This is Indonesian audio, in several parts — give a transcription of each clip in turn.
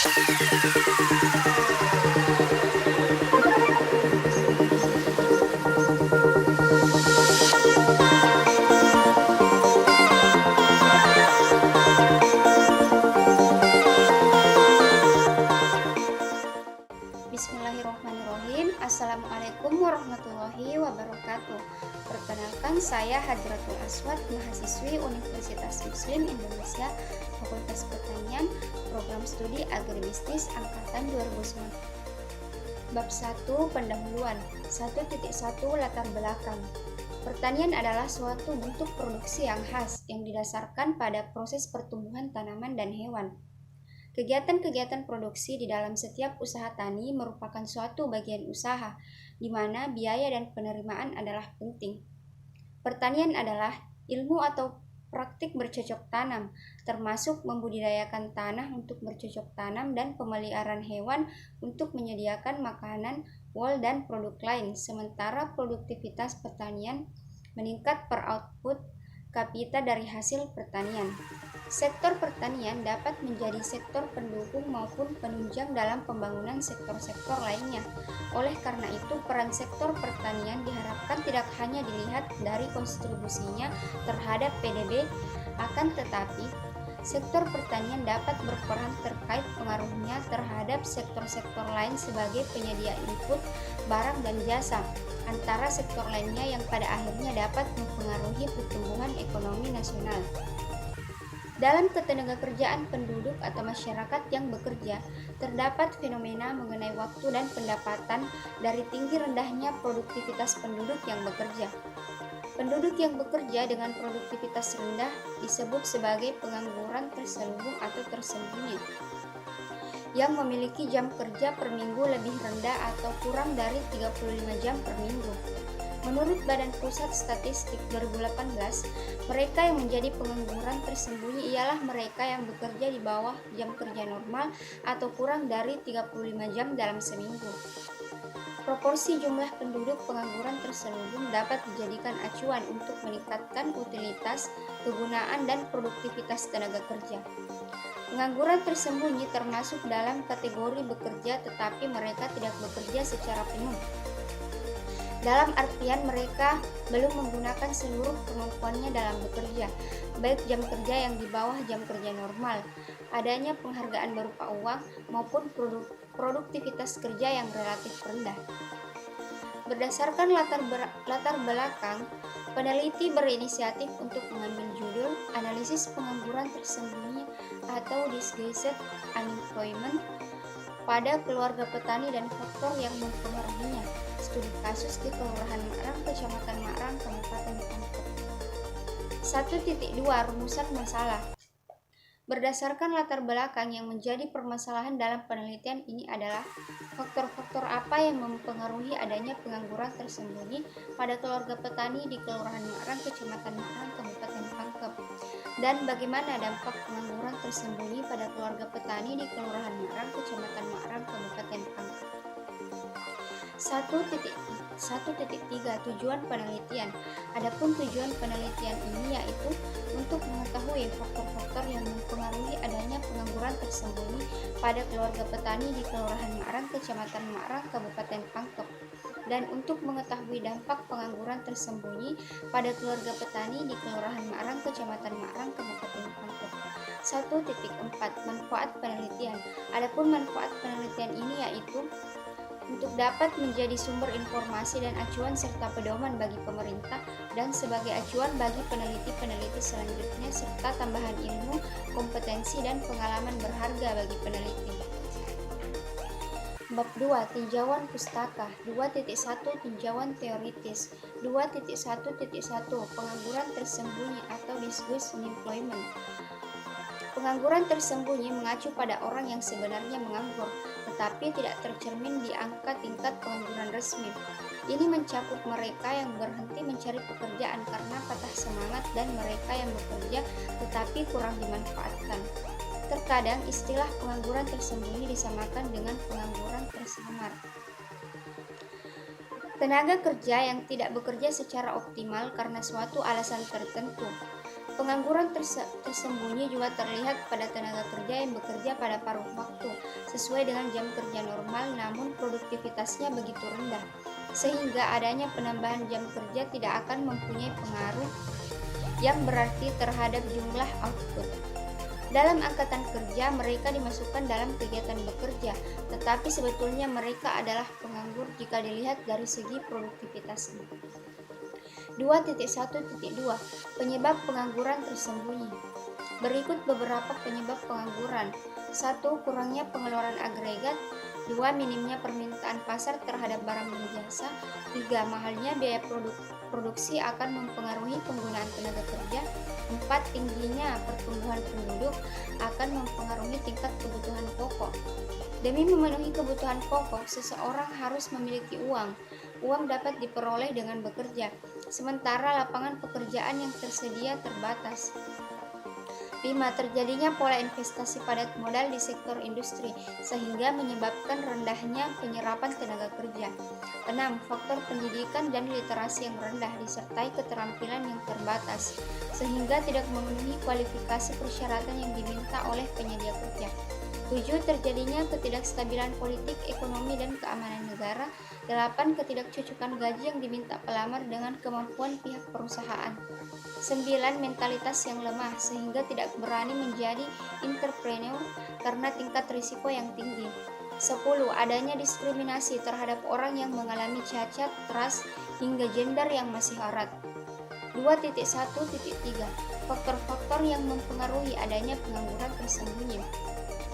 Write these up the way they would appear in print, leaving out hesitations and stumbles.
Bismillahirrahmanirrahim. Assalamualaikum warahmatullahi wabarakatuh. Perkenalkan, saya Hadratul Aswad, mahasiswi Universitas Muslim Indonesia, Fakultas Pertanian, Program Studi Agribisnis Angkatan 2009. Bab 1. Pendahuluan. 1.1 Latar belakang. Pertanian adalah suatu bentuk produksi yang khas yang didasarkan pada proses pertumbuhan tanaman dan hewan. Kegiatan-kegiatan produksi di dalam setiap usaha tani merupakan suatu bagian usaha, di mana biaya dan penerimaan adalah penting. Pertanian adalah ilmu atau praktik bercocok tanam, termasuk membudidayakan tanah untuk bercocok tanam dan pemeliharaan hewan untuk menyediakan makanan, wool, dan produk lain, sementara produktivitas pertanian meningkat per output kapita dari hasil pertanian. Sektor pertanian dapat menjadi sektor pendukung maupun penunjang dalam pembangunan sektor-sektor lainnya. Oleh karena itu, peran sektor pertanian diharapkan tidak hanya dilihat dari kontribusinya terhadap PDB, akan tetapi sektor pertanian dapat berperan terkait pengaruhnya terhadap sektor-sektor lain sebagai penyedia input, barang, dan jasa, antara sektor lainnya yang pada akhirnya dapat mempengaruhi pertumbuhan ekonomi nasional. Dalam ketenagakerjaan penduduk atau masyarakat yang bekerja, terdapat fenomena mengenai waktu dan pendapatan dari tinggi rendahnya produktivitas penduduk yang bekerja. Penduduk yang bekerja dengan produktivitas rendah disebut sebagai pengangguran terselubung atau tersembunyi, yang memiliki jam kerja per minggu lebih rendah atau kurang dari 35 jam per minggu. Menurut Badan Pusat Statistik 2018, mereka yang menjadi pengangguran tersembunyi ialah mereka yang bekerja di bawah jam kerja normal atau kurang dari 35 jam dalam seminggu. Proporsi jumlah penduduk pengangguran terselubung dapat dijadikan acuan untuk meningkatkan utilitas, kegunaan, dan produktivitas tenaga kerja. Pengangguran tersembunyi termasuk dalam kategori bekerja tetapi mereka tidak bekerja secara penuh. Dalam artian mereka belum menggunakan seluruh kemampuannya dalam bekerja, baik jam kerja yang di bawah jam kerja normal, adanya penghargaan berupa uang, maupun produktivitas kerja yang relatif rendah. Berdasarkan latar belakang, peneliti berinisiatif untuk mengambil judul Analisis Pengangguran Tersembunyi atau Disguised Unemployment pada keluarga petani dan faktor yang mempengaruhinya. Studi kasus di Kelurahan Makrang, Kecamatan Makrang, Kabupaten Pangkep. 1.2 Rumusan masalah. Berdasarkan latar belakang yang menjadi permasalahan dalam penelitian ini adalah faktor-faktor apa yang mempengaruhi adanya pengangguran tersembunyi pada keluarga petani di Kelurahan Makrang, Kecamatan Makrang, Kabupaten Pangkep, dan bagaimana dampak pengangguran tersembunyi pada keluarga petani di Kelurahan Makrang, Kecamatan Makrang, Kabupaten Pangkep. 1.3 Tujuan penelitian. Adapun tujuan penelitian ini yaitu untuk mengetahui faktor-faktor yang mempengaruhi adanya pengangguran tersembunyi pada keluarga petani di Kelurahan Makrang, Kecamatan Makrang, Kabupaten Pangkep, dan untuk mengetahui dampak pengangguran tersembunyi pada keluarga petani di Kelurahan Makrang, Kecamatan Makrang, Kabupaten Pangkep. 1.4 Manfaat penelitian. Adapun manfaat penelitian ini yaitu untuk dapat menjadi sumber informasi dan acuan serta pedoman bagi pemerintah dan sebagai acuan bagi peneliti-peneliti selanjutnya serta tambahan ilmu, kompetensi, dan pengalaman berharga bagi peneliti. Bab 2. Tinjauan pustaka. 2.1 Tinjauan teoritis. 2.1.1 Pengangguran tersembunyi atau disguised unemployment. Pengangguran tersembunyi mengacu pada orang yang sebenarnya menganggur, tetapi tidak tercermin di angka tingkat pengangguran resmi. Ini mencakup mereka yang berhenti mencari pekerjaan karena patah semangat dan mereka yang bekerja tetapi kurang dimanfaatkan. Terkadang istilah pengangguran tersembunyi disamakan dengan pengangguran tersamar. Tenaga kerja yang tidak bekerja secara optimal karena suatu alasan tertentu. Pengangguran tersembunyi juga terlihat pada tenaga kerja yang bekerja pada paruh waktu sesuai dengan jam kerja normal, namun produktivitasnya begitu rendah, sehingga adanya penambahan jam kerja tidak akan mempunyai pengaruh yang berarti terhadap jumlah output. Dalam angkatan kerja, mereka dimasukkan dalam kegiatan bekerja, tetapi sebetulnya mereka adalah penganggur jika dilihat dari segi produktivitasnya. 2.1.2 Penyebab pengangguran tersembunyi. Berikut beberapa penyebab pengangguran. 1. Kurangnya pengeluaran agregat. 2. Minimnya permintaan pasar terhadap barang dan jasa. 3. Mahalnya biaya produksi akan mempengaruhi penggunaan tenaga kerja. 4. Tingginya pertumbuhan penduduk akan mempengaruhi tingkat kebutuhan pokok. Demi memenuhi kebutuhan pokok, seseorang harus memiliki uang. Uang dapat diperoleh dengan bekerja, sementara lapangan pekerjaan yang tersedia terbatas. 5. Terjadinya pola investasi padat modal di sektor industri, sehingga menyebabkan rendahnya penyerapan tenaga kerja. 6. Faktor pendidikan dan literasi yang rendah disertai keterampilan yang terbatas, sehingga tidak memenuhi kualifikasi persyaratan yang diminta oleh penyedia kerja. 7. Terjadinya ketidakstabilan politik, ekonomi, dan keamanan negara. 8. Ketidakcocokan gaji yang diminta pelamar dengan kemampuan pihak perusahaan. 9. Mentalitas yang lemah, sehingga tidak berani menjadi entrepreneur karena tingkat risiko yang tinggi. 10. Adanya diskriminasi terhadap orang yang mengalami cacat, ras, hingga gender yang masih erat. 2.1.3 Faktor-faktor yang mempengaruhi adanya pengangguran tersembunyi.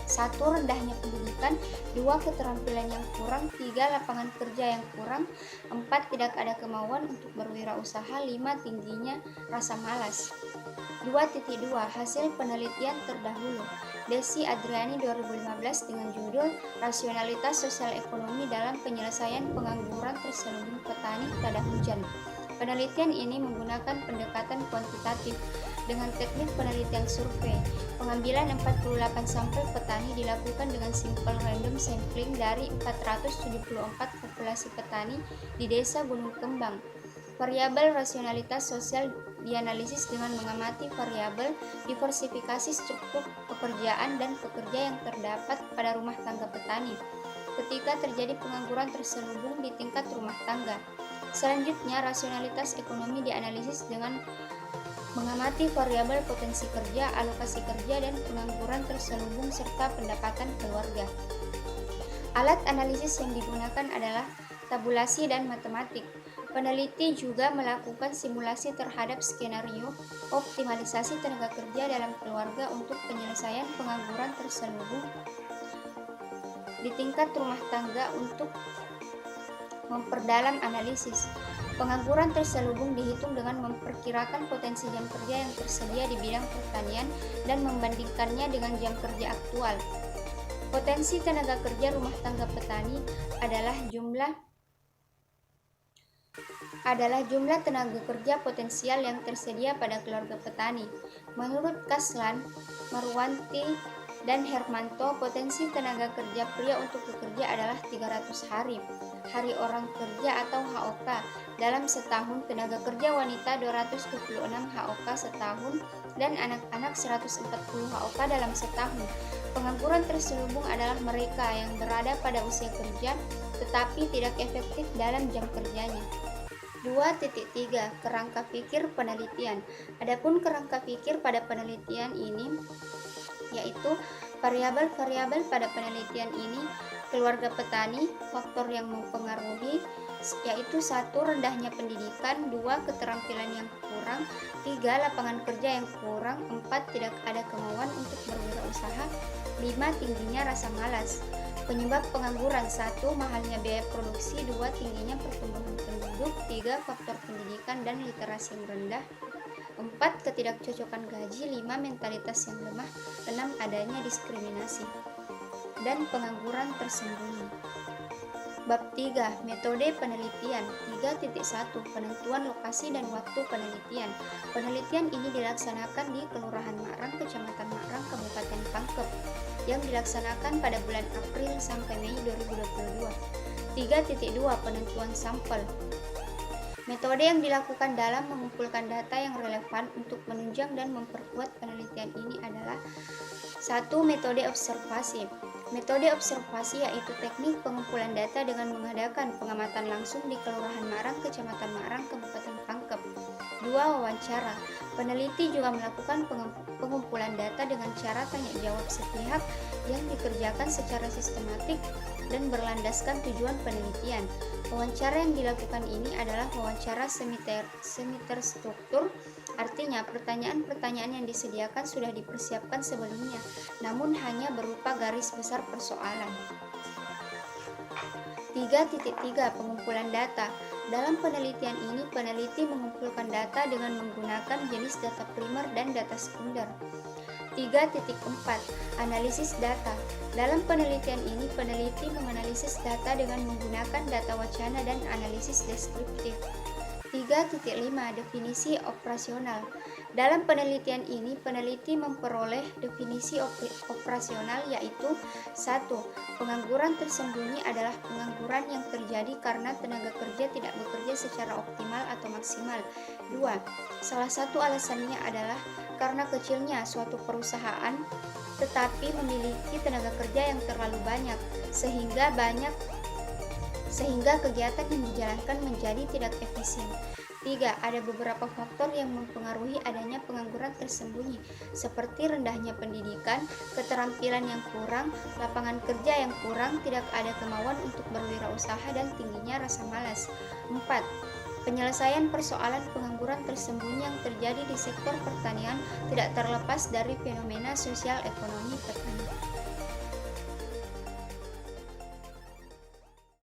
1. Rendahnya pendidikan. 2. Keterampilan yang kurang. 3. Lapangan kerja yang kurang. 4. Tidak ada kemauan untuk berwirausaha. 5. Tingginya rasa malas. 2.2 Hasil penelitian terdahulu. Desi Adriani 2015 dengan judul Rasionalitas Sosial Ekonomi dalam Penyelesaian Pengangguran Terselubung Petani Pada Hujan. Penelitian ini menggunakan pendekatan kuantitatif dengan teknik penelitian survei. Pengambilan 48 sampel petani dilakukan dengan simple random sampling dari 474 populasi petani di Desa Gunung Kembang. Variabel rasionalitas sosial dianalisis dengan mengamati variabel diversifikasi struktur pekerjaan dan pekerja yang terdapat pada rumah tangga petani ketika terjadi pengangguran terselubung di tingkat rumah tangga. Selanjutnya, rasionalitas ekonomi dianalisis dengan mengamati variabel potensi kerja, alokasi kerja, dan pengangguran terselubung serta pendapatan keluarga. Alat analisis yang digunakan adalah tabulasi dan matematik. Peneliti juga melakukan simulasi terhadap skenario optimalisasi tenaga kerja dalam keluarga untuk penyelesaian pengangguran terselubung di tingkat rumah tangga untuk memperdalam analisis. Pengangguran terselubung dihitung dengan memperkirakan potensi jam kerja yang tersedia di bidang pertanian dan membandingkannya dengan jam kerja aktual. Potensi tenaga kerja rumah tangga petani adalah jumlah tenaga kerja potensial yang tersedia pada keluarga petani. Menurut Kaslan, Marwanti, dan Hermanto, potensi tenaga kerja pria untuk bekerja adalah 300 hari orang kerja atau HOK dalam setahun, tenaga kerja wanita 226 HOK setahun, dan anak-anak 140 HOK dalam setahun. Pengangguran terselubung adalah mereka yang berada pada usia kerja tetapi tidak efektif dalam jam kerjanya. 2.3 Kerangka pikir penelitian. Adapun kerangka pikir pada penelitian ini yaitu variabel-variabel pada penelitian ini: keluarga petani, faktor yang mempengaruhi yaitu 1. Rendahnya pendidikan, 2. Keterampilan yang kurang, 3. Lapangan kerja yang kurang, 4. Tidak ada kemauan untuk berwirausaha, 5. Tingginya rasa malas. Penyebab pengangguran: 1. Mahalnya biaya produksi, 2. Tingginya pertumbuhan penduduk, 3. Faktor pendidikan dan literasi yang rendah, 4. Ketidakcocokan gaji, 5. Mentalitas yang lemah, 6. Adanya diskriminasi dan pengangguran tersembunyi. Bab 3. Metode penelitian. 3.1 Penentuan lokasi dan waktu penelitian. Penelitian ini dilaksanakan di Kelurahan Makrang, Kecamatan Makrang, Kabupaten Pangkep, yang dilaksanakan pada bulan April sampai Mei 2022. 3.2 Penentuan sampel. Metode yang dilakukan dalam mengumpulkan data yang relevan untuk menunjang dan memperkuat penelitian ini adalah: 1. Metode observasi. Metode observasi yaitu teknik pengumpulan data dengan mengadakan pengamatan langsung di Kelurahan Marang, Kecamatan Marang, Kabupaten Pangkep. 2. Wawancara. Peneliti juga melakukan pengumpulan data dengan cara tanya jawab sepihak yang dikerjakan secara sistematik dan berlandaskan tujuan penelitian. Wawancara yang dilakukan ini adalah wawancara semi-terstruktur, artinya pertanyaan-pertanyaan yang disediakan sudah dipersiapkan sebelumnya, namun hanya berupa garis besar persoalan. 3.3 Pengumpulan data. Dalam penelitian ini, peneliti mengumpulkan data dengan menggunakan jenis data primer dan data sekunder. 3.4 Analisis data. Dalam penelitian ini, peneliti menganalisis data dengan menggunakan data wacana dan analisis deskriptif. 3.5 Definisi operasional. Dalam penelitian ini, peneliti memperoleh definisi operasional yaitu: 1. Pengangguran tersembunyi adalah pengangguran yang terjadi karena tenaga kerja tidak bekerja secara optimal atau maksimal. 2. Salah satu alasannya adalah karena kecilnya suatu perusahaan tetapi memiliki tenaga kerja yang terlalu banyak, sehingga kegiatan yang dijalankan menjadi tidak efisien. 3. Ada beberapa faktor yang mempengaruhi adanya pengangguran tersembunyi, seperti rendahnya pendidikan, keterampilan yang kurang, lapangan kerja yang kurang, tidak ada kemauan untuk berwirausaha, dan tingginya rasa malas. 4. Penyelesaian persoalan pengangguran tersembunyi yang terjadi di sektor pertanian tidak terlepas dari fenomena sosial ekonomi petani.